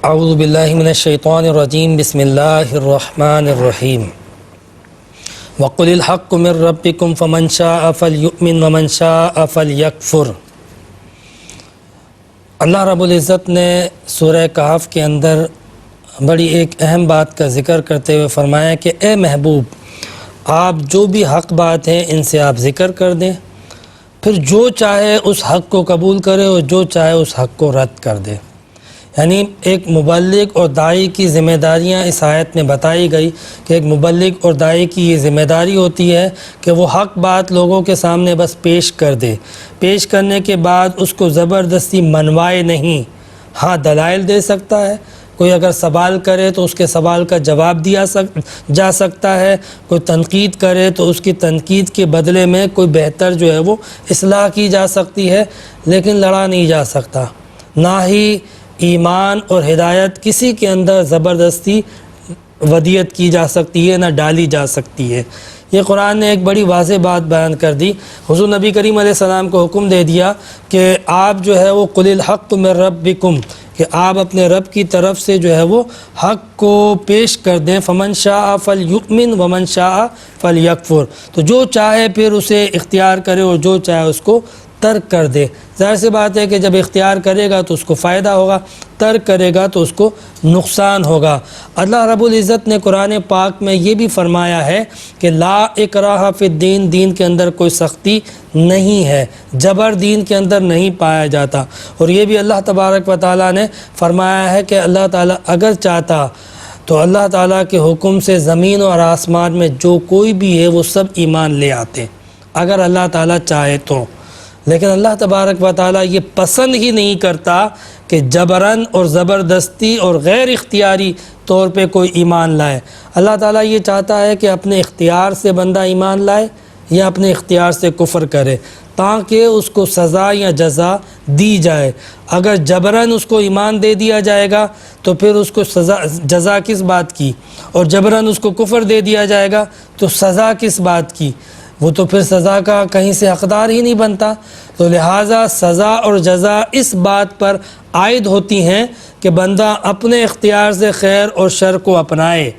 اعوذ باللہ من الشیطان الرجیم بسم اللہ الرحمن الرحیم وقل الحق من ربکم فمن شاء فلیؤمن ومن شاء فلیکفر۔ اللہ رب العزت نے سورہ کہف کے اندر بڑی ایک اہم بات کا ذکر کرتے ہوئے فرمایا کہ اے محبوب، آپ جو بھی حق بات ہے ان سے آپ ذکر کر دیں، پھر جو چاہے اس حق کو قبول کرے اور جو چاہے اس حق کو رد کر دے۔ یعنی ایک مبلغ اور داعی کی ذمہ داریاں اس آیت میں بتائی گئی کہ ایک مبلغ اور داعی کی یہ ذمہ داری ہوتی ہے کہ وہ حق بات لوگوں کے سامنے بس پیش کر دے، پیش کرنے کے بعد اس کو زبردستی منوائے نہیں۔ ہاں دلائل دے سکتا ہے، کوئی اگر سوال کرے تو اس کے سوال کا جواب دیا جا سکتا ہے، کوئی تنقید کرے تو اس کی تنقید کے بدلے میں کوئی بہتر جو ہے وہ اصلاح کی جا سکتی ہے، لیکن لڑا نہیں جا سکتا۔ نہ ہی ایمان اور ہدایت کسی کے اندر زبردستی ودیت کی جا سکتی ہے، نہ ڈالی جا سکتی ہے۔ یہ قرآن نے ایک بڑی واضح بات بیان کر دی۔ حضور نبی کریم علیہ السلام کو حکم دے دیا کہ آپ جو ہے وہ قل الحق من ربکم، کہ آپ اپنے رب کی طرف سے جو ہے وہ حق کو پیش کر دیں، فمن شاء فلیؤمن ومن شاء فلیکفر، تو جو چاہے پھر اسے اختیار کرے اور جو چاہے اس کو ترک کر دے۔ ظاہر سی بات ہے کہ جب اختیار کرے گا تو اس کو فائدہ ہوگا، ترک کرے گا تو اس کو نقصان ہوگا۔ اللہ رب العزت نے قرآن پاک میں یہ بھی فرمایا ہے کہ لا اکراہ فی الدین، دین کے اندر کوئی سختی نہیں ہے، جبر دین کے اندر نہیں پایا جاتا۔ اور یہ بھی اللہ تبارک و تعالیٰ نے فرمایا ہے کہ اللہ تعالیٰ اگر چاہتا تو اللہ تعالیٰ کے حکم سے زمین اور آسمان میں جو کوئی بھی ہے وہ سب ایمان لے آتے، اگر اللہ تعالیٰ چاہے تو۔ لیکن اللہ تبارک و تعالیٰ یہ پسند ہی نہیں کرتا کہ جبراً اور زبردستی اور غیر اختیاری طور پہ کوئی ایمان لائے۔ اللہ تعالیٰ یہ چاہتا ہے کہ اپنے اختیار سے بندہ ایمان لائے یا اپنے اختیار سے کفر کرے، تاکہ اس کو سزا یا جزا دی جائے۔ اگر جبراً اس کو ایمان دے دیا جائے گا تو پھر اس کو جزا کس بات کی، اور جبراً اس کو کفر دے دیا جائے گا تو سزا کس بات کی؟ وہ تو پھر سزا کا کہیں سے حقدار ہی نہیں بنتا۔ تو لہٰذا سزا اور جزا اس بات پر عائد ہوتی ہیں کہ بندہ اپنے اختیار سے خیر اور شر کو اپنائے۔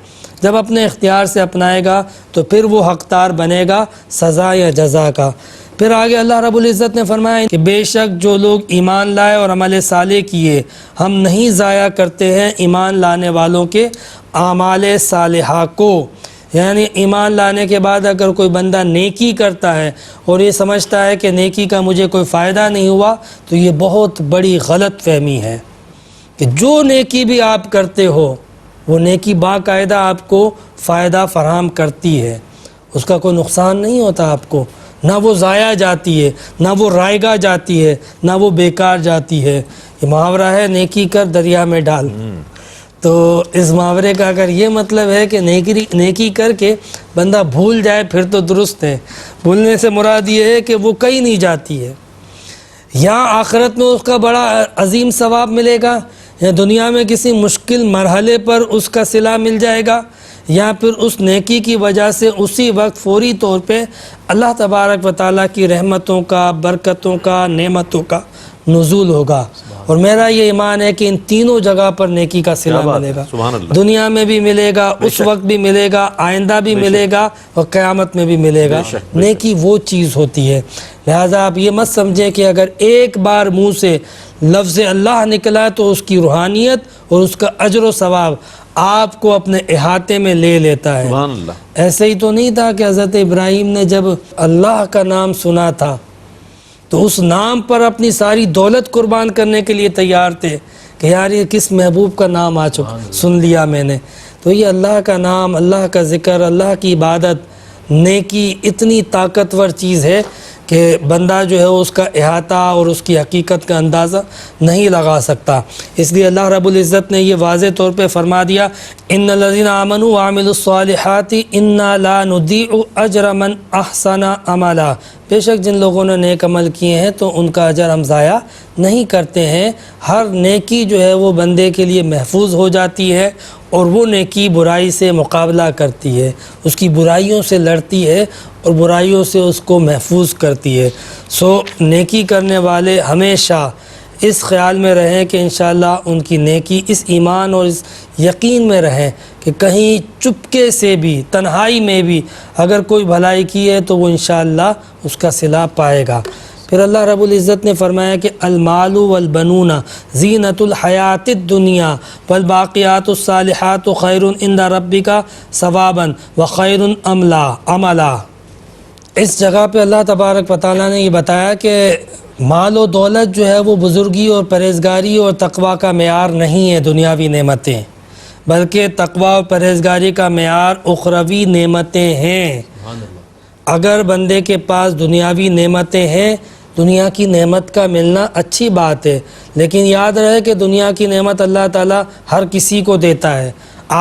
جب اپنے اختیار سے اپنائے گا تو پھر وہ حقدار بنے گا سزا یا جزا کا۔ پھر آگے اللہ رب العزت نے فرمایا کہ بے شک جو لوگ ایمان لائے اور عمل صالح کیے، ہم نہیں ضائع کرتے ہیں ایمان لانے والوں کے اعمال صالحہ کو۔ یعنی ایمان لانے کے بعد اگر کوئی بندہ نیکی کرتا ہے اور یہ سمجھتا ہے کہ نیکی کا مجھے کوئی فائدہ نہیں ہوا، تو یہ بہت بڑی غلط فہمی ہے کہ جو نیکی بھی آپ کرتے ہو وہ نیکی باقاعدہ آپ کو فائدہ فراہم کرتی ہے، اس کا کوئی نقصان نہیں ہوتا آپ کو، نہ وہ ضائع جاتی ہے، نہ وہ رائگاں جاتی ہے، نہ وہ بیکار جاتی ہے۔ یہ محاورہ ہے نیکی کر دریا میں ڈال۔ تو اس محاورے کا اگر یہ مطلب ہے کہ نیکی کر کے بندہ بھول جائے پھر تو درست ہے۔ بھولنے سے مراد یہ ہے کہ وہ کہیں نہیں جاتی ہے، یا آخرت میں اس کا بڑا عظیم ثواب ملے گا، یا دنیا میں کسی مشکل مرحلے پر اس کا صلہ مل جائے گا، یا پھر اس نیکی کی وجہ سے اسی وقت فوری طور پہ اللہ تبارک و تعالیٰ کی رحمتوں کا، برکتوں کا، نعمتوں کا نزول ہوگا۔ اور میرا یہ ایمان ہے کہ ان تینوں جگہ پر نیکی کا صلہ ملے گا، دنیا میں بھی ملے گا، اس وقت بھی ملے گا، آئندہ بھی ملے گا، اور قیامت میں بھی ملے گا۔ نیکی وہ چیز ہوتی ہے۔ لہٰذا آپ یہ مت سمجھیں کہ اگر ایک بار منہ سے لفظ اللہ نکلا تو اس کی روحانیت اور اس کا اجر و ثواب آپ کو اپنے احاطے میں لے لیتا ہے۔ ایسے ہی تو نہیں تھا کہ حضرت ابراہیم نے جب اللہ کا نام سنا تھا تو اس نام پر اپنی ساری دولت قربان کرنے کے لیے تیار تھے کہ یار یہ کس محبوب کا نام آ چکا، سن لیا میں نے۔ تو یہ اللہ کا نام، اللہ کا ذکر، اللہ کی عبادت، نیکی اتنی طاقتور چیز ہے کہ بندہ جو ہے اس کا احاطہ اور اس کی حقیقت کا اندازہ نہیں لگا سکتا۔ اس لیے اللہ رب العزت نے یہ واضح طور پہ فرما دیا، ان الذین آمنوا وعملوا الصالحات انا لا نضیع اجر من احسن عملا، بے شک جن لوگوں نے نیک عمل کیے ہیں تو ان کا اجر ہم ضائع نہیں کرتے ہیں۔ ہر نیکی جو ہے وہ بندے کے لیے محفوظ ہو جاتی ہے، اور وہ نیکی برائی سے مقابلہ کرتی ہے، اس کی برائیوں سے لڑتی ہے اور برائیوں سے اس کو محفوظ کرتی ہے۔ سو نیکی کرنے والے ہمیشہ اس خیال میں رہیں کہ انشاءاللہ ان کی نیکی اس ایمان اور اس یقین میں رہیں کہ کہیں چپکے سے بھی تنہائی میں بھی اگر کوئی بھلائی کی ہے تو وہ انشاءاللہ اس کا صلہ پائے گا۔ پھر اللہ رب العزت نے فرمایا کہ المال والبنون زینت الحیات الدنیا والباقیات الصالحات خیر عند ربک ثوابا وخیر عملا۔ اس جگہ پہ اللہ تبارک و تعالیٰ نے یہ بتایا کہ مال و دولت جو ہے وہ بزرگی اور پرہیزگاری اور تقوی کا معیار نہیں ہے دنیاوی نعمتیں، بلکہ تقوی اور پرہیزگاری کا معیار اخروی نعمتیں ہیں۔ اگر بندے کے پاس دنیاوی نعمتیں ہیں، دنیا کی نعمت کا ملنا اچھی بات ہے، لیکن یاد رہے کہ دنیا کی نعمت اللہ تعالیٰ ہر کسی کو دیتا ہے،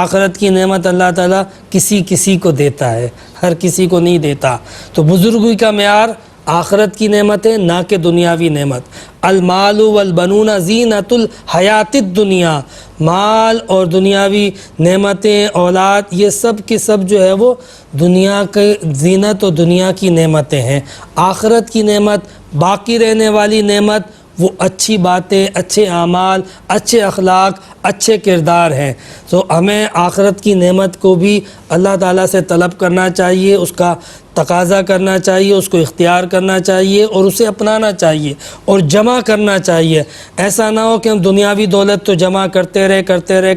آخرت کی نعمت اللہ تعالیٰ کسی کو دیتا ہے، ہر کسی کو نہیں دیتا۔ تو بزرگی کا معیار آخرت کی نعمت ہے، نہ کہ دنیاوی نعمت۔ المال والبنون زینت الحیات الدنیا، مال اور دنیاوی نعمتیں، اولاد، یہ سب کی سب جو ہے وہ دنیا کے زینت اور دنیا کی نعمتیں ہیں۔ آخرت کی نعمت، باقی رہنے والی نعمت، وہ اچھی باتیں، اچھے اعمال، اچھے اخلاق، اچھے کردار ہیں۔ تو ہمیں آخرت کی نعمت کو بھی اللہ تعالیٰ سے طلب کرنا چاہیے، اس کا تقاضا کرنا چاہیے، اس کو اختیار کرنا چاہیے اور اسے اپنانا چاہیے اور جمع کرنا چاہیے۔ ایسا نہ ہو کہ ہم دنیاوی دولت تو جمع کرتے رہے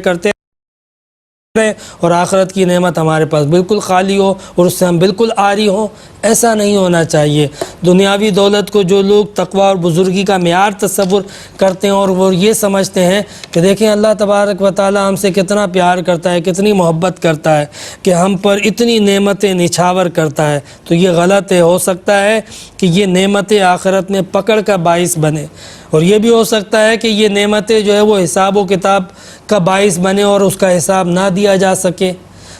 اور آخرت کی نعمت ہمارے پاس بالکل خالی ہو اور اس سے ہم بالکل عاری ہوں۔ ایسا نہیں ہونا چاہیے۔ دنیاوی دولت کو جو لوگ تقوی اور بزرگی کا معیار تصور کرتے ہیں اور وہ یہ سمجھتے ہیں کہ دیکھیں اللہ تبارک و تعالیٰ ہم سے کتنا پیار کرتا ہے، کتنی محبت کرتا ہے کہ ہم پر اتنی نعمتیں نچھاور کرتا ہے، تو یہ غلط ہے۔ ہو سکتا ہے کہ یہ نعمتیں آخرت میں پکڑ کا باعث بنے، اور یہ بھی ہو سکتا ہے کہ یہ نعمتیں جو ہے وہ حساب و کتاب کا باعث بنے اور اس کا حساب نہ دیا جا سکے۔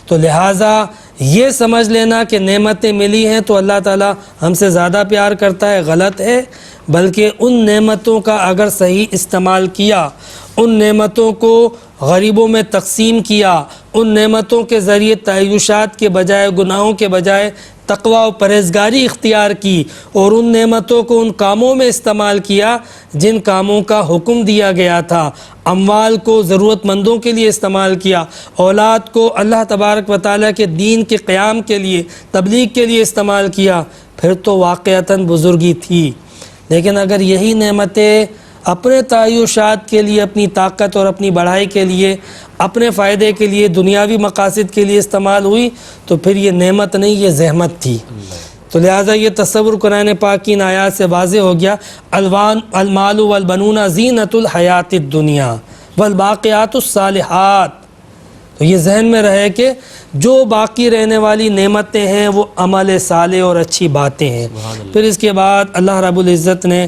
تو لہٰذا یہ سمجھ لینا کہ نعمتیں ملی ہیں تو اللہ تعالیٰ ہم سے زیادہ پیار کرتا ہے، غلط ہے۔ بلکہ ان نعمتوں کا اگر صحیح استعمال کیا، ان نعمتوں کو غریبوں میں تقسیم کیا، ان نعمتوں کے ذریعے تعیشات کے بجائے، گناہوں کے بجائے تقوی و پرہیزگاری اختیار کی، اور ان نعمتوں کو ان کاموں میں استعمال کیا جن کاموں کا حکم دیا گیا تھا، اموال کو ضرورت مندوں کے لیے استعمال کیا، اولاد کو اللہ تبارک و تعالیٰ کے دین کے قیام کے لیے، تبلیغ کے لیے استعمال کیا، پھر تو واقعتاً بزرگی تھی۔ لیکن اگر یہی نعمتیں اپنے تعیشات کے لیے، اپنی طاقت اور اپنی بڑھائی کے لیے، اپنے فائدے کے لیے، دنیاوی مقاصد کے لیے استعمال ہوئی تو پھر یہ نعمت نہیں، یہ زحمت تھی۔ تو لہٰذا یہ تصور قرآن پاک کی ان آیات سے واضح ہو گیا۔ المال والبنون زینت الحیات الدنیا والباقیات الصالحات۔ تو یہ ذہن میں رہے کہ جو باقی رہنے والی نعمتیں ہیں وہ عمل صالح اور اچھی باتیں ہیں۔ پھر اس کے بعد اللہ رب العزت نے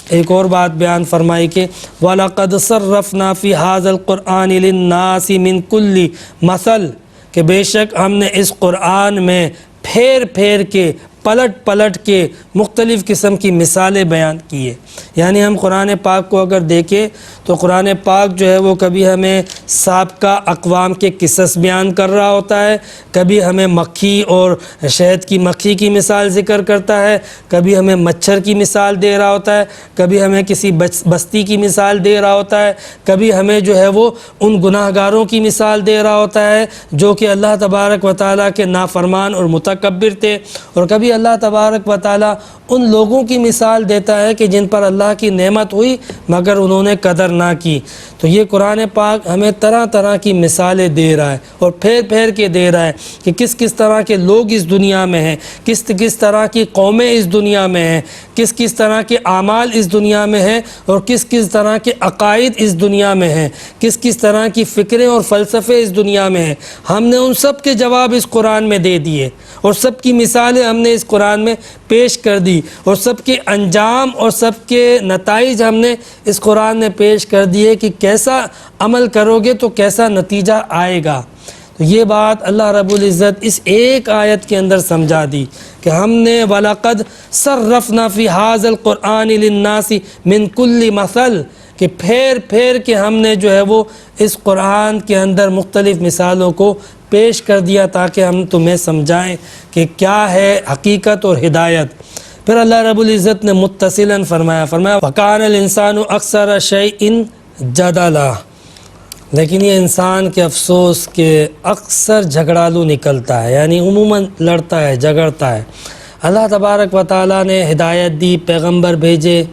ایک اور بات بیان فرمائی کہ وَلَقَدْ صَرَّفْنَا فِي هَذَا الْقُرْآنِ لِلنَّاسِ مِنْ كُلِّ مَثَلٍ، کہ بے شک ہم نے اس قرآن میں پھیر پھیر کے، پلٹ کے مختلف قسم کی مثالیں بیان کی ہے۔ یعنی ہم قرآن پاک کو اگر دیکھیں تو قرآن پاک جو ہے وہ کبھی ہمیں سابقہ اقوام کے قصص بیان کر رہا ہوتا ہے، کبھی ہمیں مکھی اور شہد کی مکھی کی مثال ذکر کرتا ہے، کبھی ہمیں مچھر کی مثال دے رہا ہوتا ہے، کبھی ہمیں کسی بستی کی مثال دے رہا ہوتا ہے، کبھی ہمیں جو ہے وہ ان گناہ گاروں کی مثال دے رہا ہوتا ہے جو کہ اللہ تبارک و تعالیٰ کے نافرمان اور متکبر تھے، اور کبھی اللہ تبارک و تعالیٰ ان لوگوں کی مثال دیتا ہے کہ جن پر اللہ کی نعمت ہوئی مگر انہوں نے قدر نہ کی۔ تو یہ قرآن پاک ہمیں طرح طرح کی مثالیں دے رہا ہے اور پھیر پھیر کے دے رہا ہے کہ کس کس طرح کے لوگ اس دنیا میں ہیں، کس طرح کی قومیں اس دنیا میں ہیں، کس طرح کے اعمال اس دنیا میں ہیں، اور کس طرح کے عقائد اس دنیا میں ہیں، کس طرح کی فکریں اور فلسفے اس دنیا میں ہیں۔ ہم نے ان سب کے جواب اس قرآن میں دے دیے اور سب کی مثالیں ہم نے اس قرآن میں پیش کر دی، اور سب کے انجام اور سب کے نتائج ہم نے اس قرآن میں پیش کر دیے کہ کیسا عمل کرو گے تو کیسا نتیجہ آئے گا۔ تو یہ بات اللہ رب العزت اس ایک آیت کے اندر سمجھا دی کہ ہم نے وَلَقَدْ صَرَّفْنَا فِي هَذَا الْقُرْآنِ لِلنَّاسِ مِنْ كُلِّ مَثَلٍ، کہ پھیر پھیر کے ہم نے جو ہے وہ اس قرآن کے اندر مختلف مثالوں کو پیش کر دیا تاکہ ہم تمہیں سمجھائیں کہ کیا ہے حقیقت اور ہدایت۔ پھر اللہ رب العزت نے متصلاً فرمایا وَكَانَ الْإِنسَانُ أَكْثَرَ شَيْءٍ جَدَلًا، لیکن یہ انسان کے افسوس کہ اکثر جھگڑالو نکلتا ہے، یعنی عموماً لڑتا ہے، جھگڑتا ہے۔ اللہ تبارک و تعالیٰ نے ہدایت دی، پیغمبر بھیجے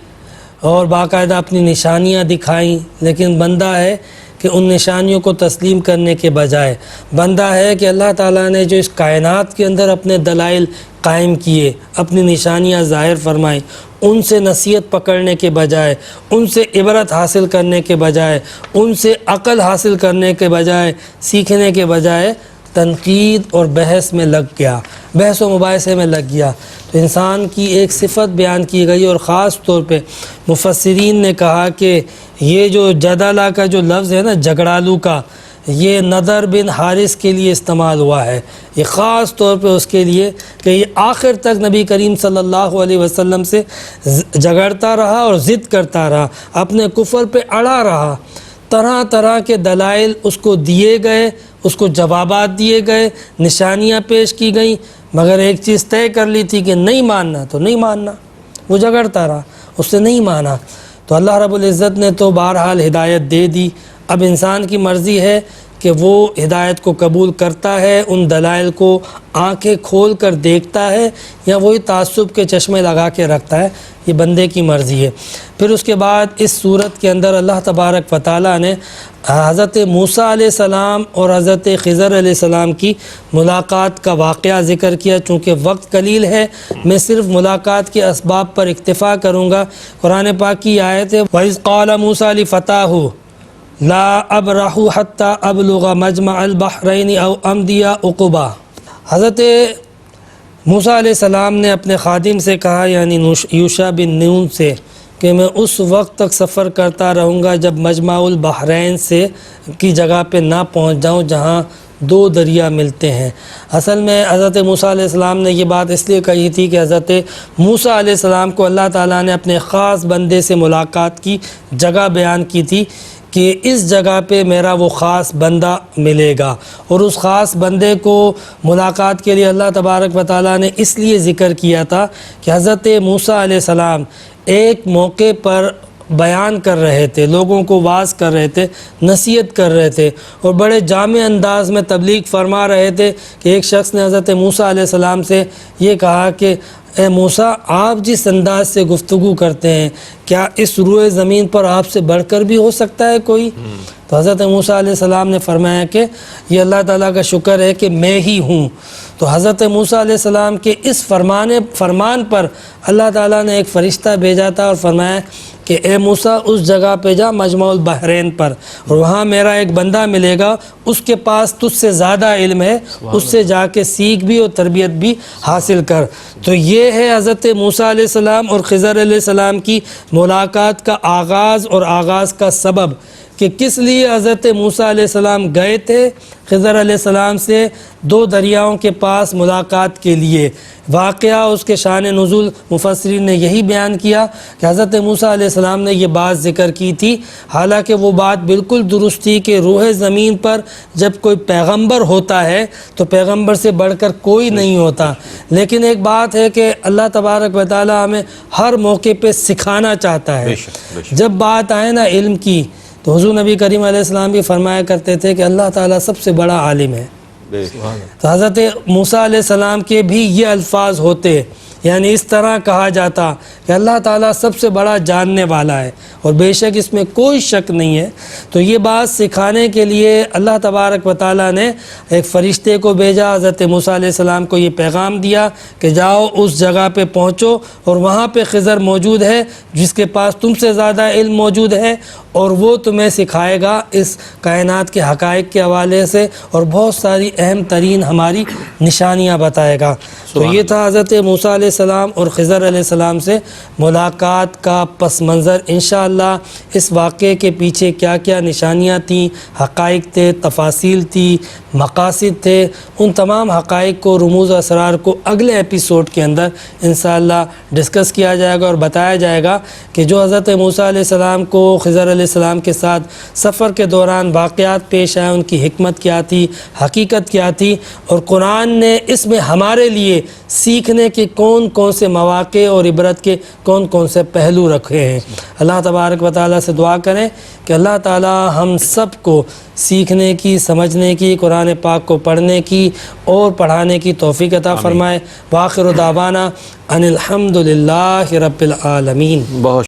اور باقاعدہ اپنی نشانیاں دکھائیں، لیکن بندہ ہے کہ ان نشانیوں کو تسلیم کرنے کے بجائے، بندہ ہے کہ اللہ تعالیٰ نے جو اس کائنات کے اندر اپنے دلائل قائم کیے، اپنی نشانیاں ظاہر فرمائیں، ان سے نصیحت پکڑنے کے بجائے، ان سے عبرت حاصل کرنے کے بجائے، ان سے عقل حاصل کرنے کے بجائے، سیکھنے کے بجائے تنقید اور بحث میں لگ گیا، بحث و مباحثے میں لگ گیا۔ تو انسان کی ایک صفت بیان کی گئی، اور خاص طور پہ مفسرین نے کہا کہ یہ جو جدلہ کا جو لفظ ہے نا، جھگڑالو کا، یہ نضر بن حارث کے لیے استعمال ہوا ہے، یہ خاص طور پہ اس کے لیے کہ یہ آخر تک نبی کریم صلی اللہ علیہ وسلم سے جھگڑتا رہا اور ضد کرتا رہا، اپنے کفر پہ اڑا رہا، طرح طرح کے دلائل اس کو دیے گئے، اس کو جوابات دیے گئے، نشانیاں پیش کی گئیں، مگر ایک چیز طے کر لی تھی کہ نہیں ماننا تو نہیں ماننا، وہ جھگڑتا رہا، اس سے نہیں مانا۔ تو اللہ رب العزت نے تو بہرحال ہدایت دے دی، اب انسان کی مرضی ہے کہ وہ ہدایت کو قبول کرتا ہے، ان دلائل کو آنکھیں کھول کر دیکھتا ہے، یا وہی تعصب کے چشمے لگا کے رکھتا ہے، یہ بندے کی مرضی ہے۔ پھر اس کے بعد اس صورت کے اندر اللہ تبارک و تعالیٰ نے حضرت موسیٰ علیہ السلام اور حضرت خضر علیہ السلام کی ملاقات کا واقعہ ذکر کیا۔ چونکہ وقت قلیل ہے، میں صرف ملاقات کے اسباب پر اکتفا کروں گا۔ قرآن پاک کی آیت ہے وَإِذْ قَالَ مُوسَىٰ لِفَتَاهُ لا ابرح حتى ابلغ مجمع البحرین او امضی عقبا۔ حضرت موسیٰ علیہ السلام نے اپنے خادم سے کہا، یعنی یوشع بن نون سے، کہ میں اس وقت تک سفر کرتا رہوں گا جب مجمع البحرین سے کی جگہ پہ نہ پہنچ جاؤں جہاں دو دریا ملتے ہیں۔ اصل میں حضرت موسیٰ علیہ السلام نے یہ بات اس لیے کہی تھی کہ حضرت موسیٰ علیہ السلام کو اللہ تعالیٰ نے اپنے خاص بندے سے ملاقات کی جگہ بیان کی تھی کہ اس جگہ پہ میرا وہ خاص بندہ ملے گا، اور اس خاص بندے کو ملاقات کے لیے اللہ تبارک و تعالیٰ نے اس لیے ذکر کیا تھا کہ حضرت موسیٰ علیہ السلام ایک موقع پر بیان کر رہے تھے، لوگوں کو واعظ کر رہے تھے، نصیحت کر رہے تھے، اور بڑے جامع انداز میں تبلیغ فرما رہے تھے کہ ایک شخص نے حضرت موسیٰ علیہ السلام سے یہ کہا کہ اے موسیٰ، آپ جس انداز سے گفتگو کرتے ہیں، کیا اس روئے زمین پر آپ سے بڑھ کر بھی ہو سکتا ہے کوئی؟ تو حضرت موسیٰ علیہ السلام نے فرمایا کہ یہ اللہ تعالیٰ کا شکر ہے کہ میں ہی ہوں۔ تو حضرت موسیٰ علیہ السلام کے اس فرمان پر اللہ تعالیٰ نے ایک فرشتہ بھیجا تھا اور فرمایا کہ اے موسیٰ اس جگہ پہ جا مجمع البحرین پر، اور وہاں میرا ایک بندہ ملے گا، اس کے پاس تجھ سے زیادہ علم ہے، اس سے جا کے سیکھ بھی اور تربیت بھی حاصل کر۔ تو یہ ہے حضرت موسیٰ علیہ السلام اور خضر علیہ السلام کی ملاقات کا آغاز کا سبب کہ کس لیے حضرت موسیٰ علیہ السلام گئے تھے خضر علیہ السلام سے دو دریاؤں کے پاس ملاقات کے لیے۔ واقعہ اس کے شان نزول مفسرین نے یہی بیان کیا کہ حضرت موسیٰ علیہ السلام نے یہ بات ذکر کی تھی، حالانکہ وہ بات بالکل درست تھی کہ روح زمین پر جب کوئی پیغمبر ہوتا ہے تو پیغمبر سے بڑھ کر کوئی نہیں ہوتا، لیکن ایک بات ہے کہ اللہ تبارک و تعالیٰ ہمیں ہر موقع پہ سکھانا چاہتا ہے۔ جب بات آئے نا علم کی، تو حضور نبی کریم علیہ السلام بھی فرمایا کرتے تھے کہ اللہ تعالیٰ سب سے بڑا عالم ہے۔ تو حضرت موسیٰ علیہ السلام کے بھی یہ الفاظ ہوتے، یعنی اس طرح کہا جاتا کہ اللہ تعالیٰ سب سے بڑا جاننے والا ہے، اور بے شک اس میں کوئی شک نہیں ہے۔ تو یہ بات سکھانے کے لیے اللہ تبارک و تعالیٰ نے ایک فرشتے کو بھیجا، حضرت موسیٰ علیہ السلام کو یہ پیغام دیا کہ جاؤ اس جگہ پہ پہنچو، اور وہاں پہ خضر موجود ہے جس کے پاس تم سے زیادہ علم موجود ہے، اور وہ تمہیں سکھائے گا اس کائنات کے حقائق کے حوالے سے، اور بہت ساری اہم ترین ہماری نشانیاں بتائے گا۔ تو یہ تھا حضرت موسیٰ علیہ السلام اور خضر علیہ السلام سے ملاقات کا پس منظر۔ انشاءاللہ اس واقعے کے پیچھے کیا کیا نشانیاں تھیں، حقائق تھے، تفاصیل تھی، مقاصد تھے، ان تمام حقائق کو، رموز و اسرار کو اگلے ایپیسوڈ کے اندر انشاءاللہ ڈسکس کیا جائے گا اور بتایا جائے گا کہ جو حضرت موسیٰ علیہ السلام کو خضر علیہ علیہ السلام کے ساتھ سفر کے دوران واقعات پیش آئے، ان کی حکمت کیا تھی، حقیقت کیا تھی، اور قرآن نے اس میں ہمارے لیے سیکھنے کے کون کون سے مواقع اور عبرت کے کون کون سے پہلو رکھے ہیں۔ اللہ تبارک و تعالیٰ سے دعا کریں کہ اللہ تعالیٰ ہم سب کو سیکھنے کی، سمجھنے کی، قرآن پاک کو پڑھنے کی اور پڑھانے کی توفیق عطا فرمائے۔ وآخر دعوانا ان الحمد للہ رب العالمین۔